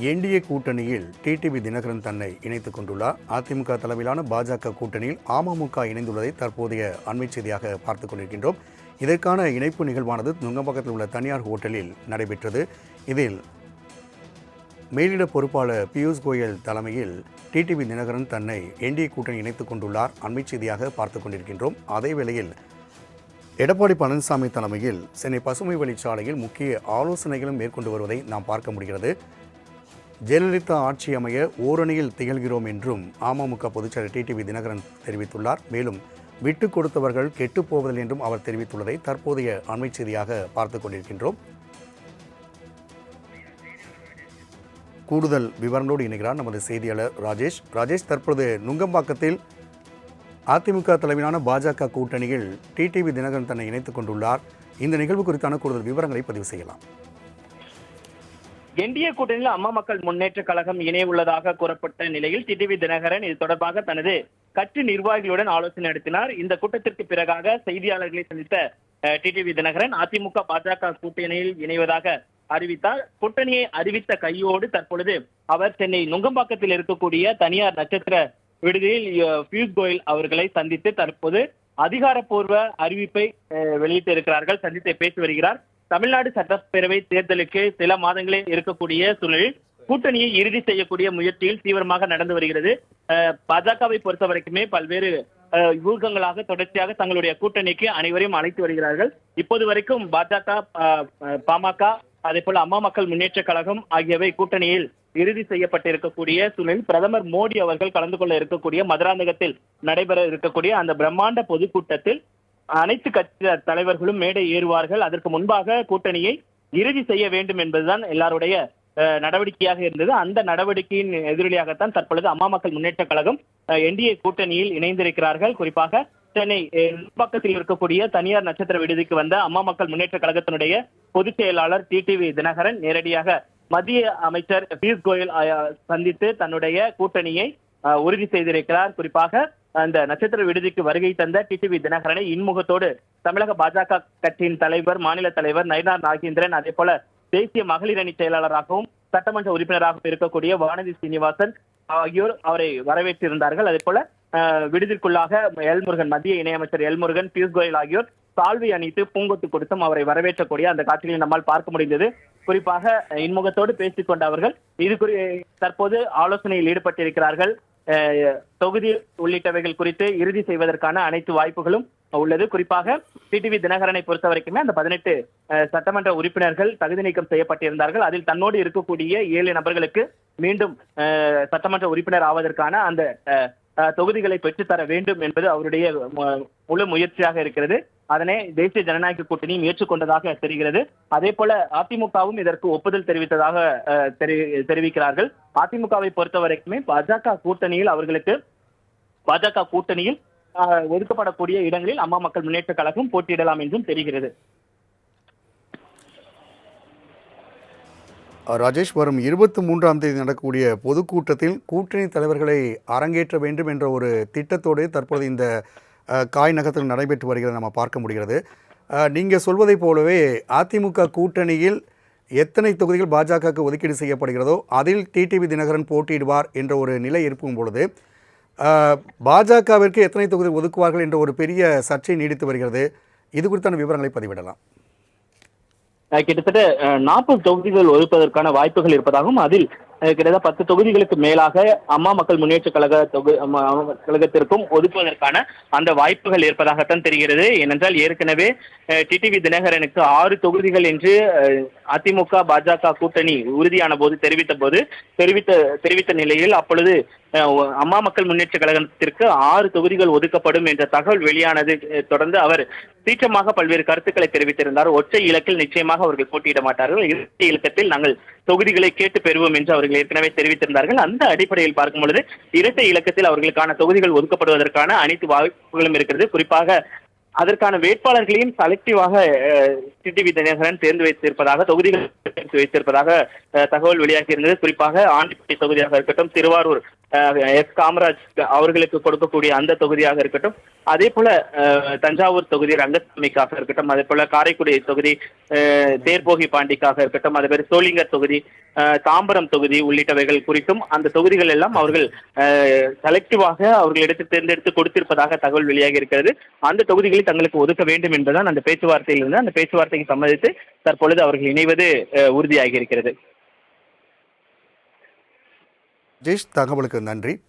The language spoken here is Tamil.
என்டிஏ கூட்டணியில் டிடிவி தினகரன் தன்னை இணைத்துக் கொண்டுள்ளார். அதிமுக தலைமையிலான பாஜக கூட்டணியில் அமமுக இணைந்துள்ளதை தற்போதைய அண்மை செய்தியாக பார்த்துக் கொண்டிருக்கின்றோம். இதற்கான இணைப்பு நிகழ்வானது நுங்கம்பாக்கத்தில் உள்ள தனியார் ஹோட்டலில் நடைபெற்றது. இதில் மேலிட பொறுப்பாளர் பியூஷ் கோயல் தலைமையில் டிடிவி தினகரன் தன்னை என்டிஏ கூட்டணி இணைத்துக் கொண்டுள்ளார். அண்மை செய்தியாக பார்த்துக் கொண்டிருக்கின்றோம். அதேவேளையில் எடப்பாடி பழனிசாமி தலைமையில் சென்னை பசுமை வழிச்சாலையில் முக்கிய ஆலோசனைகளும் மேற்கொண்டு வருவதை நாம் பார்க்க முடிகிறது. ஜெயலலிதா ஆட்சி அமைய ஓரணியில் திகழ்கிறோம் என்றும் அமமுக பொதுச்செயலர் டிடிவி தினகரன் தெரிவித்துள்ளார். மேலும் விட்டுக் கொடுத்தவர்கள் கெட்டுப் போவதில்லை என்றும் அவர் தெரிவித்துள்ளதை தற்போதைய அண்மை செய்தியாக பார்த்துக் கொண்டிருக்கின்றோம். கூடுதல் விவரங்களோடு இணைகிறார் நமது செய்தியாளர் ராஜேஷ். தற்போது நுங்கம்பாக்கத்தில் அதிமுக தலைமையிலான பாஜக கூட்டணியில் டிடிவி தினகரன் தன்னை இணைத்துக் கொண்டுள்ளார். இந்த நிகழ்வு குறித்தான கூடுதல் விவரங்களை பதிவு செய்யலாம். என்டிஏ கூட்டணியில் அம்மா மக்கள் முன்னேற்ற கழகம் இணைய உள்ளதாக கூறப்பட்ட நிலையில் டிடிவி தினகரன் இது தொடர்பாக தனது கட்சி நிர்வாகிகளுடன் ஆலோசனை நடத்தினார். இந்த கூட்டத்திற்கு பிறகாக செய்தியாளர்களை சந்தித்த டிடிவி தினகரன் அதிமுக பாஜக கூட்டணியில் இணைவதாக அறிவித்தார். கூட்டணியை அறிவித்த கையோடு தற்பொழுது அவர் சென்னை நுங்கம்பாக்கத்தில் இருக்கக்கூடிய தனியார் நட்சத்திர விடுதியில் பியூஷ் கோயல் அவர்களை சந்தித்து தற்போது அதிகாரப்பூர்வ அறிவிப்பை வெளியிட்டு இருக்கிறார்கள். சந்தித்து பேசி வருகிறார். தமிழ்நாடு சட்டப்பேரவை தேர்தலுக்கு சில மாதங்களே இருக்கக்கூடிய சூழலில் கூட்டணியை இறுதி செய்யக்கூடிய முயற்சியில் தீவிரமாக நடந்து வருகிறது. பாஜகவை பொறுத்த வரைக்குமே பல்வேறு யூகங்களாக தொடர்ச்சியாக தங்களுடைய கூட்டணிக்கு அனைவரையும் அழைத்து வருகிறார்கள். இப்போது வரைக்கும் பாஜக, பாமக, அதே போல அம்மா மக்கள் முன்னேற்ற கழகம் ஆகியவை கூட்டணியில் இறுதி செய்யப்பட்டிருக்கக்கூடிய சூழலில் பிரதமர் மோடி அவர்கள் கலந்து கொள்ள இருக்கக்கூடிய மதுராந்தகத்தில் நடைபெற இருக்கக்கூடிய அந்த பிரம்மாண்ட பொதுக்கூட்டத்தில் அனைத்து கட்சி தலைவர்களும் மேடை ஏறுவார்கள். அதற்கு முன்பாக கூட்டணியை இறுதி செய்ய வேண்டும் என்பதுதான் எல்லாருடைய நடவடிக்கையாக இருந்தது. அந்த நடவடிக்கையின் எதிரொலியாகத்தான் தற்பொழுது அம்மா மக்கள் முன்னேற்ற கழகம் என்டிஏ கூட்டணியில் இணைந்திருக்கிறார்கள். குறிப்பாக சென்னை பக்கத்தில் இருக்கக்கூடிய தனியார் நட்சத்திர விடுதிக்கு வந்த அம்மா மக்கள் முன்னேற்ற கழகத்தினுடைய பொதுச் செயலாளர் டிடிவி தினகரன் நேரடியாக மத்திய அமைச்சர் பியூஷ் கோயல் சந்தித்து தன்னுடைய கூட்டணியை உறுதி செய்திருக்கிறார். குறிப்பாக அந்த நட்சத்திர விடுதிக்கு வருகை தந்த டிடிவி தினகரனை இன்முகத்தோடு தமிழக பாஜக கட்சியின் தலைவர், மாநில தலைவர் நயினார் நாகேந்திரன், அதே போல தேசிய மகளிர் அணி செயலாளராகவும் சட்டமன்ற உறுப்பினராகவும் இருக்கக்கூடிய வானதி சீனிவாசன் ஆகியோர் அவரை வரவேற்றிருந்தார்கள். அதே போல விடுதிக்குள்ளாக எல்முருகன், மத்திய இணையமைச்சர் எல்முருகன், பியூஷ் கோயல் ஆகியோர் சால்வை அணித்து பூங்கொத்து கொடுத்தும் அவரை வரவேற்றக்கூடிய அந்த காட்சிகளை நம்மால் பார்க்க முடிந்தது. குறிப்பாக இன்முகத்தோடு பேசிக் கொண்ட அவர்கள் தற்போது ஆலோசனையில் ஈடுபட்டிருக்கிறார்கள். தொகுதி உள்ளிட்டவைகள் குறித்து இறுதி செய்வதற்கான அனைத்து வாய்ப்புகளும் உள்ளது. குறிப்பாக டிடிவி தினகரனை பொறுத்த வரைக்குமே அந்த 18 சட்டமன்ற உறுப்பினர்கள் தகுதி நீக்கம் செய்யப்பட்டிருந்தார்கள். அதில் தன்னோடு இருக்கக்கூடிய 7 நபர்களுக்கு மீண்டும் சட்டமன்ற உறுப்பினர் ஆவதற்கான அந்த தொகுதிகளை பெற்றுத்தர வேண்டும் என்பது அவருடைய முழு முயற்சியாக இருக்கிறது. அதனை தேசிய ஜனநாயக கூட்டணியும் ஏற்றுக்கொண்டதாக தெரிகிறது. அதே போல அதிமுகவும் இதற்கு ஒப்புதல் தெரிவித்ததாக தெரிவிக்கிறார்கள். அதிமுகவை பொறுத்த வரைக்குமே பாஜக கூட்டணியில் ஒதுக்கப்படக்கூடிய இடங்களில் அம்மா மக்கள் முன்னேற்ற கழகம் போட்டியிடலாம் என்றும் தெரிகிறது. ராஜேஷ், வரும் 23ஆம் தேதி நடக்கக்கூடிய பொதுக்கூட்டத்தில் கூட்டணி தலைவர்களை அரங்கேற்ற வேண்டும் என்ற ஒரு திட்டத்தோடு தற்போது இந்த காய் நகரத்தில் நடைபெற்று வருகிறது நம்ம பார்க்க முடிகிறது. நீங்கள் சொல்வதைப் போலவே அதிமுக கூட்டணியில் எத்தனை தொகுதிகள் பாஜகவுக்கு ஒதுக்கீடு செய்யப்படுகிறதோ அதில் டிடிவி தினகரன் போட்டியிடுவார் என்ற ஒரு நிலை இருக்கும் பொழுது பாஜகவிற்கு எத்தனை தொகுதி ஒதுக்குவார்கள் என்ற ஒரு பெரிய சர்ச்சை நீடித்து வருகிறது. இது குறித்தான விவரங்களை பதிவிடலாம். கிட்டத்தட்ட 40 தொகுதிகள் ஒதுப்பதற்கான வாய்ப்புகள் இருப்பதாகவும் அதில் கிட்டத்தட்ட 10 தொகுதிகளுக்கு மேலாக அம்மா மக்கள் முன்னேற்ற கழகத்திற்கும் ஒதுக்குவதற்கான அந்த வாய்ப்புகள் இருப்பதாகத்தான் தெரிகிறது. ஏனென்றால் ஏற்கனவே டிடிவி தினகரனுக்கு 6 தொகுதிகள் என்று அதிமுக பாஜக கூட்டணி உறுதியான போது தெரிவித்த நிலையில் அப்பொழுது அம்மா மக்கள் முன்னேற்ற கழகத்திற்கு 6 தொகுதிகள் ஒதுக்கப்படும் என்ற தகவல் வெளியானது தொடர்ந்து அவர் தீட்டமாக பல்வேறு கருத்துக்களை தெரிவித்திருந்தார். ஒற்றை இலக்கில் நிச்சயமாக அவர்கள் போட்டியிட மாட்டார்கள், இரட்டை இலக்கத்தில் நாங்கள் தொகுதிகளை கேட்டு பெறுவோம் என்று அவர்கள் ஏற்கனவே தெரிவித்திருந்தார்கள். அந்த அடிப்படையில் பார்க்கும் பொழுது இரட்டை இலக்கத்தில் அவர்களுக்கான தொகுதிகள் ஒதுக்கப்படுவதற்கான அனைத்து வாய்ப்புகளும் இருக்கிறது. குறிப்பாக அதற்கான வேட்பாளர்களையும் செலக்டிவாக டிடிவி தினகரன் தேர்ந்து வைத்திருப்பதாக, தொகுதிகள் வைத்திருப்பதாக தகவல் வெளியாகி இருந்தது. குறிப்பாக ஆண்டிப்பட்டி தொகுதியாக இருக்கட்டும், திருவாரூர் எஸ் காமராஜ் அவர்களுக்கு கொடுக்கக்கூடிய அந்த தொகுதியாக இருக்கட்டும், அதே போல தஞ்சாவூர் தொகுதி ரங்கசாமிக்காக இருக்கட்டும், அதே போல காரைக்குடி தொகுதி தேர்போகி பாண்டிக்காக இருக்கட்டும், அதே மாதிரி சோளிங்கர் தொகுதி, தாம்பரம் தொகுதி உள்ளிட்டவைகள் குறித்தும் அந்த தொகுதிகள் எல்லாம் அவர்கள் செலக்டிவாக அவர்களிடத்து தேர்ந்தெடுத்து கொடுத்திருப்பதாக தகவல் வெளியாகி இருக்கிறது. அந்த தொகுதிகளை தங்களுக்கு ஒதுக்க வேண்டும் என்பதுதான் அந்த பேச்சுவார்த்தையில் இருந்து அந்த பேச்சுவார்த்தைக்கு சம்மதித்து தற்பொழுது அவர்கள் இணைவது உறுதியாகி இருக்கிறது. ஜெய்ஷ், தகவலுக்கு நன்றி.